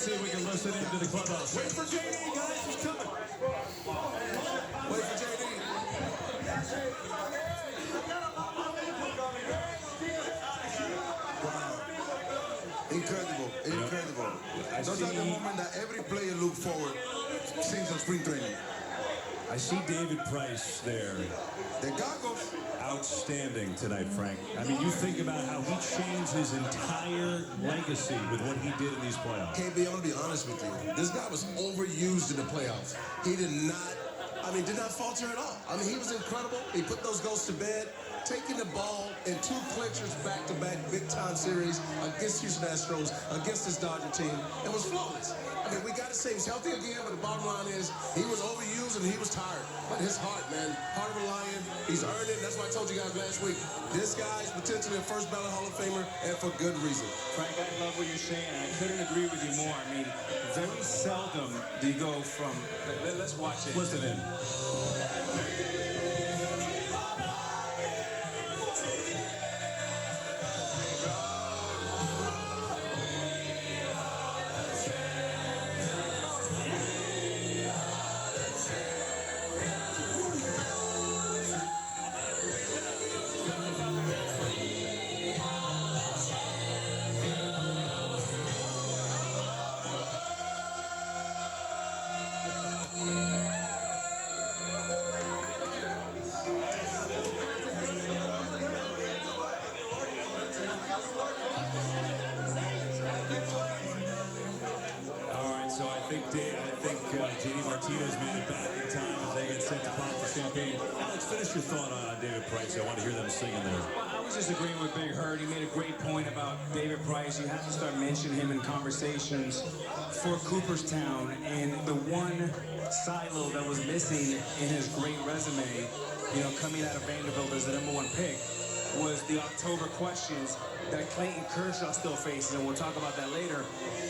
Let's see if we can listen into the clubhouse. Wait for JD, guys. He's coming. Wait for JD. Incredible, incredible. Those are the moments that every player look forward since on spring training. I see David Price there. The goggles. Outstanding tonight, Frank. I mean, you think about how he changed his entire legacy with what he did in these playoffs. KB, I'm gonna be honest with you. This guy was overused in the playoffs. He did not falter at all. I mean, he was incredible. He put those goals to bed, taking the ball in 2 clinchers back-to-back big-time series against Houston Astros, against this Dodger team, and was flawless. I mean, we got to say he's healthy again, but the bottom line is he was overused and he was tired. But his heart, man, heart of a lion, he's earned it. That's why I told you guys last week. This guy's potentially a first ballot Hall of Famer, and for good reason. Frank, I love what you're saying. I couldn't agree with you more. I mean, very seldom do you go from... Let's watch it. Listen in. JD Martinez made it back in time as they get set to pop the champagne. Alex, finish your thought on David Price. I want to hear them singing there. Well, I was just agreeing with Big Hurt. He made a great point about David Price. You have to start mentioning him in conversations for Cooperstown. And the one silo that was missing in his great resume, you know, coming out of Vanderbilt as the #1 pick, was the October questions that Clayton Kershaw still faces, and we'll talk about that later.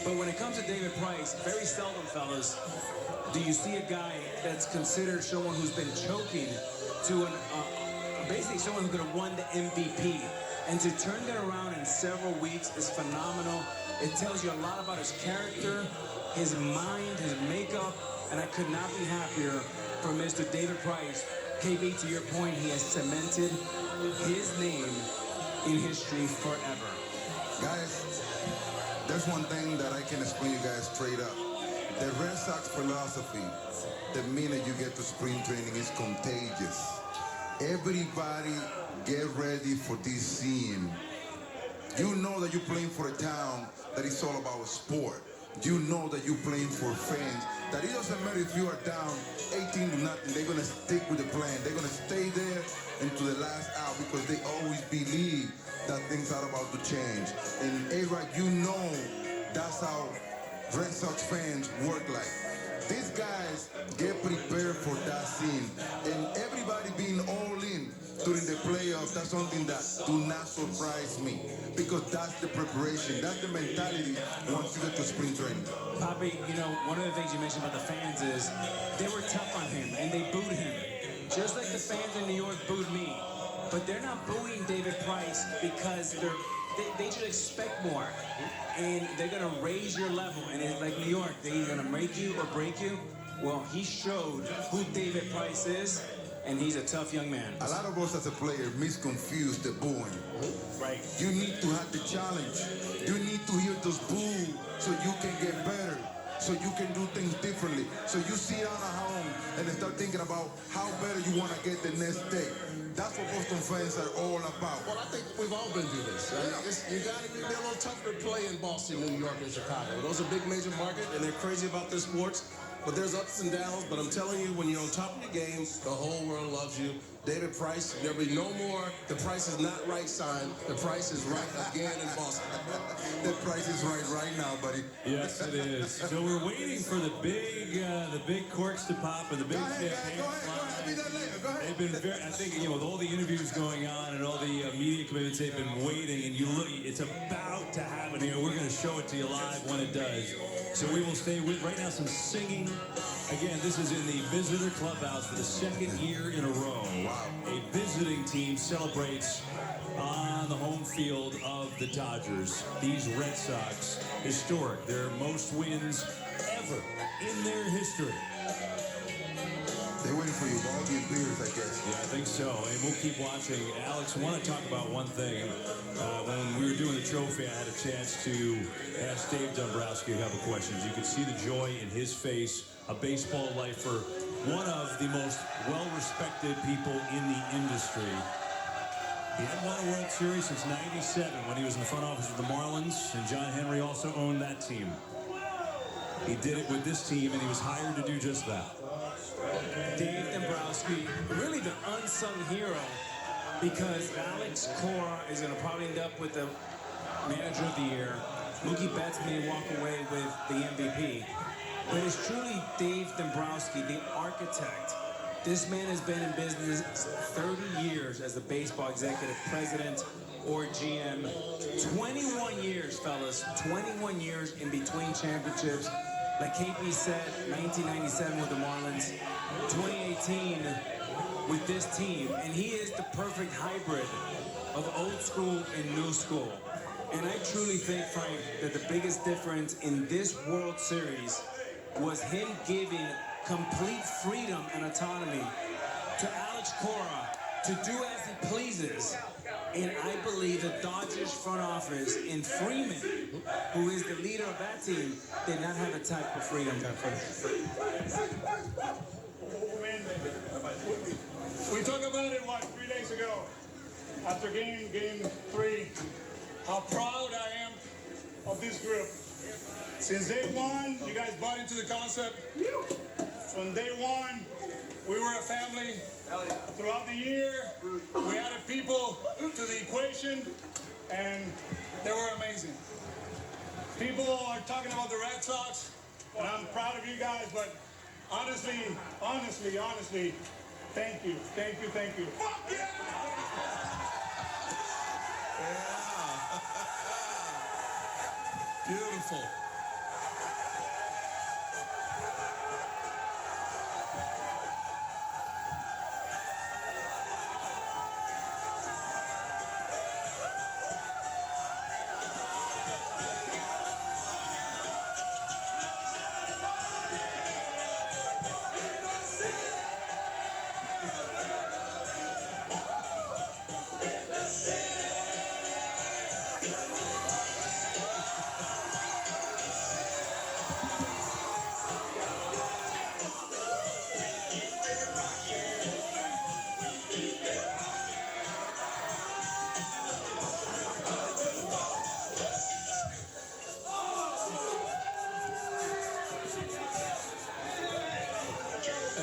But when it comes to David Price, very seldom, fellas, do you see a guy that's considered someone who's been choking to basically someone who could have won the MVP. And to turn that around in several weeks is phenomenal. It tells you a lot about his character, his mind, his makeup, and I could not be happier for Mr. David Price. KB, to your point, he has cemented his name in history forever. Guys, there's one thing that I can explain you guys straight up. The Red Sox philosophy, the minute you get to spring training, is contagious. Everybody get ready for this scene. You know that you're playing for a town that is all about sport. You know that you're playing for fans, that it doesn't matter if you are down 18-0, they're going to stick with the plan. They're going to stay there into the last out because they always believe that things are about to change. And A-Rod, you know that's how Red Sox fans work like. These guys get prepared for that scene. And everybody being all in during the playoffs, that's something that do not surprise me. Because that's the preparation, that's the mentality once you get to spring training. Poppy, you know, one of the things you mentioned about the fans is they were tough on him and they booed him. Just like the fans in New York booed me. But they're not booing David Price because they should expect more. And they're going to raise your level. And it's like New York, they're either going to make you or break you. Well, he showed who David Price is, and he's a tough young man. A lot of us as a player misconfuse the booing. Right. You need to have the challenge. You need to hear those boo so you can get better, so you can do things differently. So you sit down at home and start thinking about how better you want to get the next day. That's what Boston fans are all about. Well, I think we've all been through this. Right? You got to be a little tougher to play in Boston, New York, and Chicago. Those are big major markets, and they're crazy about their sports. But there's ups and downs. But I'm telling you, when you're on top of your game, the whole world loves you. David Price, there'll be no more "the price is not right" sign. The price is right again in Boston. The price is right now, buddy. Yes, it is. So we're waiting for the big corks to pop and the big champagne. Go ahead. They've been very, I think, you know, with all the interviews going on and all the media commitments, they've been waiting, and you look, it's about to happen here. We're going to show it to you live when it does. So we will stay with, right now, some singing. Again, this is in the visitor clubhouse for the second year in a row. Wow. A visiting team celebrates on the home field of the Dodgers. These Red Sox, historic, their most wins ever in their history. They're waiting for you, all the beers, I guess. Yeah, I think so. And we'll keep watching. Alex, I want to talk about one thing. When we were doing the trophy, I had a chance to ask Dave Dombrowski a couple questions. You could see the joy in his face, a baseball lifer, one of the most well-respected people in the industry. He hadn't won a World Series since '97 when he was in the front office of the Marlins, and John Henry also owned that team. He did it with this team, and he was hired to do just that. Dave Dombrowski, really the unsung hero, because Alex Cora is going to probably end up with the Manager of the Year. Mookie Betts may walk away with the MVP. But it's truly Dave Dombrowski, the architect. This man has been in business 30 years as a baseball executive, president, or GM. 21 years, fellas. 21 years in between championships. Like KP said, 1997 with the Marlins, 2018 with this team. And he is the perfect hybrid of old school and new school. And I truly think, Frank, that the biggest difference in this World Series was him giving complete freedom and autonomy to Alex Cora to do as he pleases. And I believe the Dodgers front office and Freeman, who is the leader of that team, did not have a type of freedom. We talked about it, 3 days ago, after game 3, how proud I am of this group. Since day one, you guys bought into the concept. From day one, we were a family. Throughout the year, we added people to the equation, and they were amazing. People are talking about the Red Sox, and I'm proud of you guys, but honestly, thank you. Fuck yeah! Beautiful.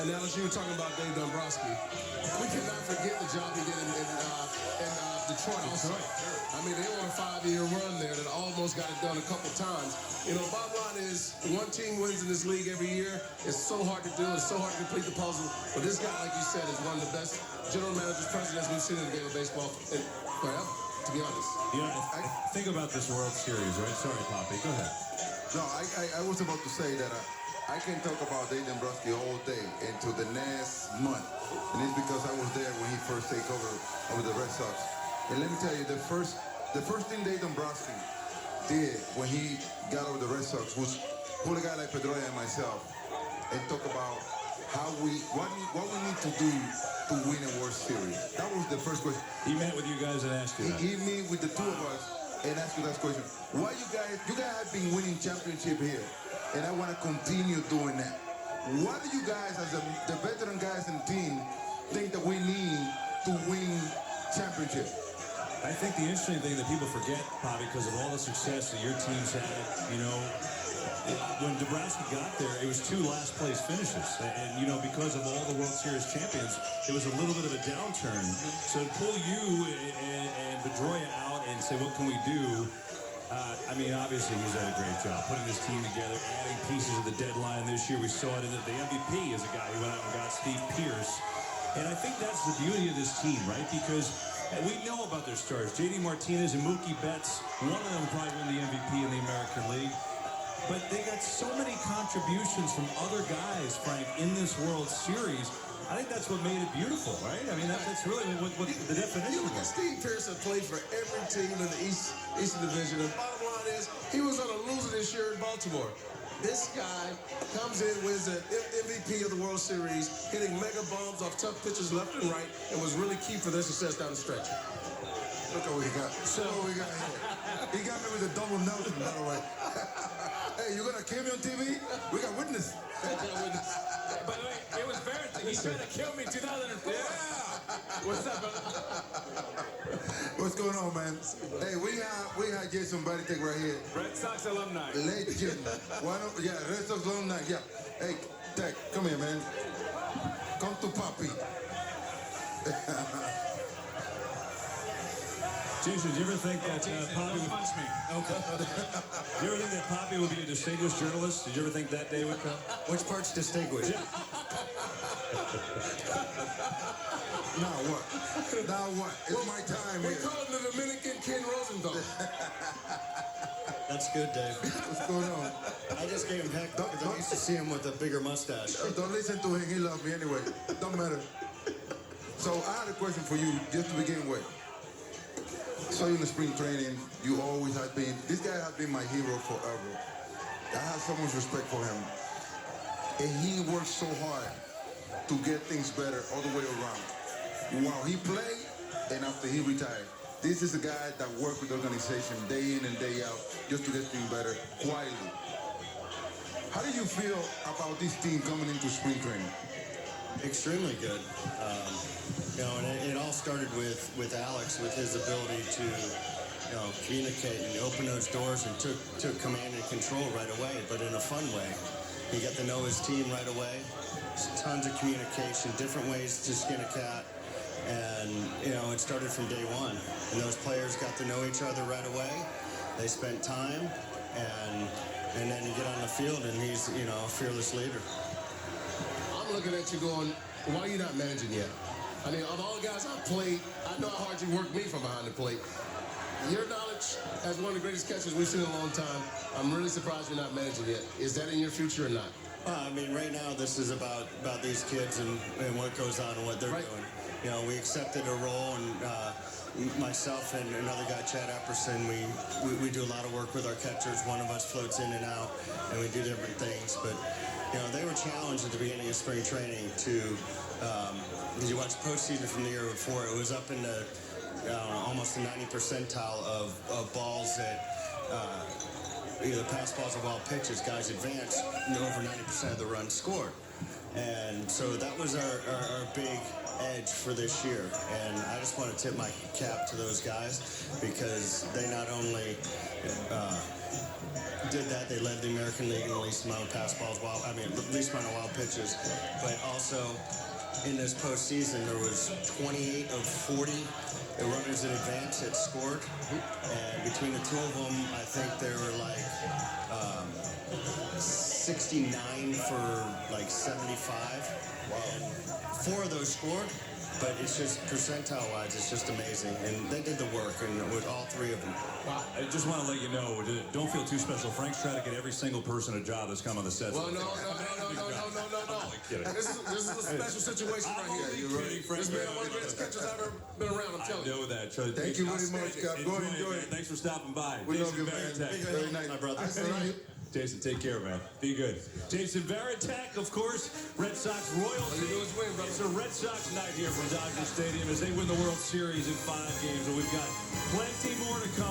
And now that you were talking about Dave Dombrowski, we cannot forget the job he did in Detroit also. I mean, they were on a 5-year run there that almost got it done a couple times. You know, bottom line is, one team wins in this league every year. It's so hard to do. It's so hard to complete the puzzle. But this guy, like you said, is one of the best general managers, presidents we've seen in the game of baseball forever, to be honest. You know, think about this World Series, right? Sorry, Poppy. Go ahead. No, I was about to say that I can talk about Dave Dombrowski all day into the next month. And it's because I was there when he first took over the Red Sox. And let me tell you, the first thing Dave Dombrowski did when he got over the Red Sox was pull a guy like Pedroia and myself and talk about what we need to do to win a World Series. That was the first question. He met with you guys and asked you that. He met with the two of us and asked you that question. Why you guys have been winning championship here, and I want to continue doing that. What do you guys, as the veteran guys in the team, think that we need to win championship? I think the interesting thing that people forget, Bobby, because of all the success that your team's had, you know, when Dombrowski got there, it was 2 last-place finishes. And, you know, because of all the World Series champions, it was a little bit of a downturn. So to pull you and Pedroia out and say, what can we do? I mean, obviously, he's done a great job putting this team together, adding pieces of the deadline this year. We saw it in the MVP is a guy who went out and got Steve Pierce. And I think that's the beauty of this team, right? Because we know about their stars. J.D. Martinez and Mookie Betts, one of them will probably win the MVP in the American League. but they got so many contributions from other guys, Frank, in this World Series. I think that's what made it beautiful, right? I mean, that's really what the definition Look at was. Steve Pearson played for every team in the Eastern Division. And bottom line is, he was on a loser this year in Baltimore. This guy comes in, wins the MVP of the World Series, hitting mega bombs off tough pitches left and right, and was really key for their success down the stretch. Look what we got. So we got here. He got me with a double Nelson, by the way. Hey, you gonna kill me on TV? We got witness. By the way, it was Veritek. He tried to kill me in 2004. Yeah. What's up, brother? What's going on, man? Hey, we had Jason Veritek right here. Red Sox alumni. Legend. Yeah, Red Sox alumni. Yeah. Hey, Tech, come here, man. Come to Papi. Jason, do you ever think that Poppy Don't would... punch me. Okay. Do you ever think that Poppy would be a distinguished journalist? Did you ever think that day would come? Which part's distinguished? Yeah. Now what? Now what? It's my time We here. call him the Dominican Ken Rosenthal. That's good, Dave. What's going on? I just gave him heck because I used to see him with a bigger mustache. Don't listen to him. He loves me anyway. Don't matter. So I had a question for you just to begin with. Saw you in the spring training. You always have been. This guy has been my hero forever. I have so much respect for him. And he worked so hard to get things better all the way around. While he played and after he retired. This is a guy that worked with the organization day in and day out just to get things better quietly. How do you feel about this team coming into spring training? Extremely good. You know, and it all started with Alex, with his ability to, you know, communicate and open those doors and took command and control right away, but in a fun way. He got to know his team right away. Tons of communication, different ways to skin a cat. And, you know, it started from day one. And those players got to know each other right away. They spent time, and then you get on the field, and he's, you know, a fearless leader. I'm looking at you going, why are you not managing yet? I mean, of all the guys I've played, I know how hard you worked me from behind the plate. Your knowledge as one of the greatest catchers we've seen in a long time, I'm really surprised you're not managing yet. Is that in your future or not? I mean, right now, this is about these kids and what goes on and what they're doing. You know, we accepted a role, and myself and another guy, Chad Epperson, we do a lot of work with our catchers. One of us floats in and out, and we do different things. But, you know, they were challenged at the beginning of spring training to, because you watch postseason from the year before, it was up in the, almost the 90th percentile of balls that, either pass balls or wild pitches, guys advanced over 90% of the runs scored. And so that was our big edge for this year. And I just want to tip my cap to those guys because they not only did that, they led the American League in the least amount of pass balls, least amount of wild pitches, but also in this postseason, there was 28 of 40 runners in advance that scored. And between the two of them, I think they were like 69 for like 75. And 4 of those scored, but it's just percentile-wise, it's just amazing. And they did the work, and with all 3 of them. I just want to let you know, don't feel too special. Frank's trying to get every single person a job that's come on the set. Well, no. This is a special situation right here. You're right. This man one of the greatest catchers I've ever been around, I'm telling you. I know that. Thank you very much, Cap. Go and enjoy it. Thanks for stopping by. We love Jason you, man. Veritek. Very nice. My brother. I see you. Jason, take care, man. Be good. Jason Veritek, of course, Red Sox royalty. All you do is win, brother. It's a Red Sox night here from Dodger Stadium as they win the World Series in 5 games. And we've got plenty more to come.